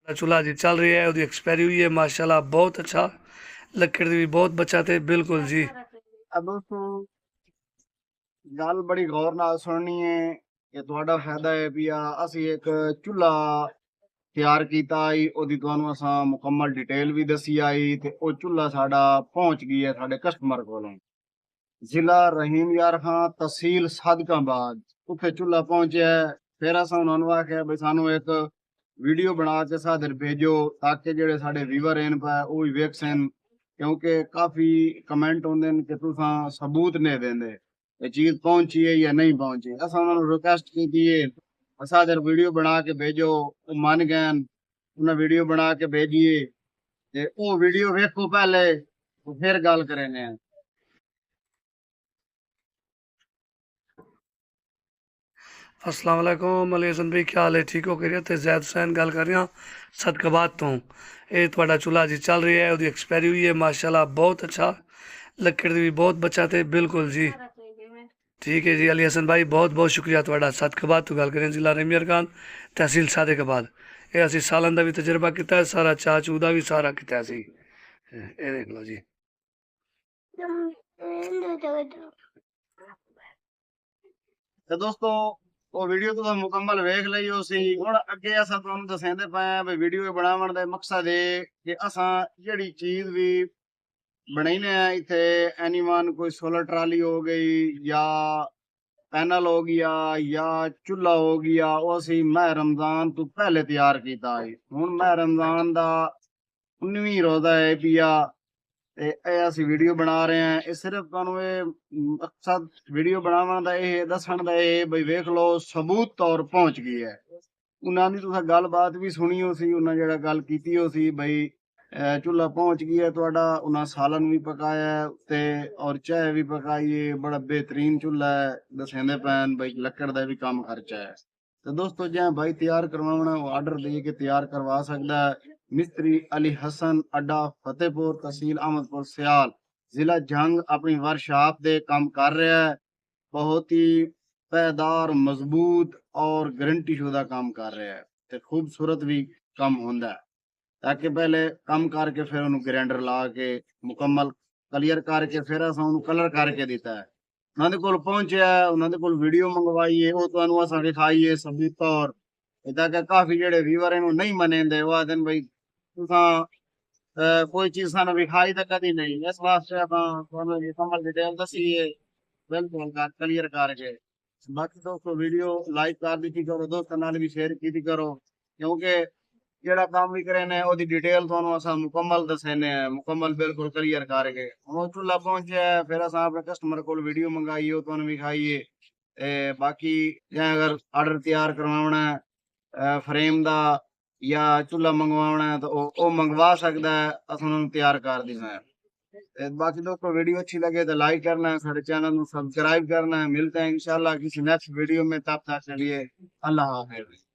चूल्हा जी चल रही है, ਉਹਦੀ एक्सपायरी हुई है माशाल्लाह, बहुत अच्छा ਲੱਕੜ ਦੀ ਵੀ ਬਹੁਤ ਬਚਤ ਹੈ। ਬਿਲकुल जी। अब दोस्तों गल बड़ी गौर नाल सुननी है कि तुहाडा फायदा है भी असी एक चूल्हा तैयार कीता आई, ओदी तुहानू असां मुकम्मल डिटेल भी दसी आई ते ओ चूल्हा साडा पहुंच गई है साडे कस्टमर कोलों। जिला रहीम यार खां, तहसील सादकाबाद, उत्थे चूल्हा पहुंचा है। फिर असां उन्हां नू आख्या भी सानू एक वीडियो बना के सादर भेजो ताकि जेड़े साडे व्यूवर हैं पा ओ भी वेख सन, क्योंकि काफी कमेंट होंदे कि तुसां सबूत नहीं देंदे ये चीज पहुंची है या नहीं पहुंची। असां उन्हां नू रिक्वेस्ट कीती है सादर वीडियो बना के भेजो, वो मन गए, उन्हें वीडियो बना के भेजिए ते ओ वीडियो वेखो पहले तो फिर गल करेंगे। अस्सलाम वालेकुम अली हसन भाई, क्या हाल है? ठीक हो? करिए तो जैद हुसैन गल कर रहा सदकाबाद तो। ये ਤੁਹਾਡਾ चूल्हा जी चल रही है, ਉਹਦੀ एक्सपायरी हुई है माशाल्लाह, बहुत अच्छा ਲੱਕੜ ਦੀ ਵੀ ਬਹੁਤ बचत है। बिल्कुल जी, ठीक है जी। अली हसन भाई बहुत बहुत शुक्रिया ਤੁਹਾਡਾ। सदकाबाद तो गल करें जिला रहीम यार खान, तहसील सादिकाबाद। ਇਹ ਅਸੀਂ ਸਾਲਾਂ ਦਾ ਵੀ ਤਜਰਬਾ ਕੀਤਾ ਹੈ, ਸਾਰਾ ਚਾਹ ਚੂ ਦਾ ਵੀ ਸਾਰਾ ਕੀਤਾ ਸੀ। ਇਹ ਦੇਖ ਲਓ ਜੀ। तो दोस्तों वो वीडियो तो मुकम्मल वेख ली सी। हुण अगे असां तुहानू दसेंदे पए आ भी वीडियो बनावण दा मकसद है कि असां जिहड़ी चीज भी बनाईने आ इत्थे एनीवन कोई सोलर ट्राली हो गई या पैनल हो गया या चूल्हा हो गया, वो असी माह रमजान तो पहले तैयार कीता है। हुण माह रमजान दा 19वीं रोजा है पिया ते ਇਹ ਅਸੀਂ ਵੀਡੀਓ ਬਣਾ ਰਹੇ ਹਾਂ। ਇਹ ਸਿਰਫ ਤੁਹਾਨੂੰ ਇਹ ਮਕਸਦ ਵੀਡੀਓ ਬਣਾਉਣ ਦਾ ਇਹ ਦੱਸਣ ਦਾ ਇਹ ਬਈ ਵੇਖ ਲਓ ਸਬੂਤ ਤੌਰ ਪਹੁੰਚ ਗਈ ਹੈ। ਉਹਨਾਂ ਦੀ ਤੁਸੀਂ ਗੱਲਬਾਤ ਵੀ ਸੁਣੀ ਹੋ ਸੀ, ਉਹਨਾਂ ਜਿਹੜਾ ਗੱਲ ਕੀਤੀ ਹੋ ਸੀ ਬਈ ਚੁੱਲ੍ਹਾ ਪਹੁੰਚ ਗਿਆ ਤੁਹਾਡਾ, ਉਹਨਾਂ ਸਾਲਨ ਵੀ ਪਕਾਇਆ ਤੇ ਔਰ ਚਾਹ ਵੀ ਪਕਾਈ ਹੈ। ਬੜਾ ਬਿਹਤਰੀਨ ਚੁੱਲ੍ਹਾ ਹੈ, ਦੱਸਦੇ ਪੈਣ ਬਈ ਲੱਕੜ ਦਾ ਵੀ ਕੰਮ ਖਰਚਾ ਹੈ। तो दोस्तों जहाँ भाई तैयार करवाना वो ऑर्डर दे के तैयार करवा सकता है। मिस्त्री अली हसन, अड्डा फतेहपुर, तहसील अहमदपुर सियाल, जिला जंग, अपनी वर्कशॉप दे काम कर रहा है। बहुत ही पायदार, मजबूत और गारंटी शुदा काम कर रहा है ते खूबसूरत भी काम होंदा है। ताकि पहले कम करके फिर उन्होंने ग्राइंडर ला के मुकम्मल क्लियर करके फिर असां उन्होंने कलर करके दिता है। उन्होंने कोल पहुंचा, उन्होंने कोल वीडियो मंगवाई है, वो तुहानू असां दिखाई है सबूत तौर। ताकि काफी जेड़े व्यूअर हैं नहीं मनेंदे, वो आखदे भाई तुसां कोई चीज सानू विखाई तो कदी नहीं। इस वास्ते असां तुहानू मुकम्मल डिटेल दसी है बिल्कुल क्लियर करके। बाकी दोस्तों वीडियो लाइक कर दी करो, दोस्तों नाल भी शेयर की करो, क्योंकि जेड़ा काम भी करे ने ओदी डिटेल तुहानू असां मुकम्मल दसेने हैं, मुकम्मल बिल्कुल क्लियर करके। हुण चूल्हा पहुंचे फिर असां अपने कस्टमर को वीडियो मंगाई है तुहानू विखाईए। बाकी जे अगर ऑर्डर तैयार करवाना है फ्रेम दा या चूल्हा मंगवाना है तो ओ मंगवा सकता है, असां उन्हें तैयार कर देना है। बाकी दोस्तों वीडियो अच्छी लगे तो लाइक करना है, सारे चैनल को सब्सक्राइब करना है। मिलते हैं इंशाल्लाह किसी नेक्स्ट वीडियो में, तब तक के लिए अल्लाह हाफिज़।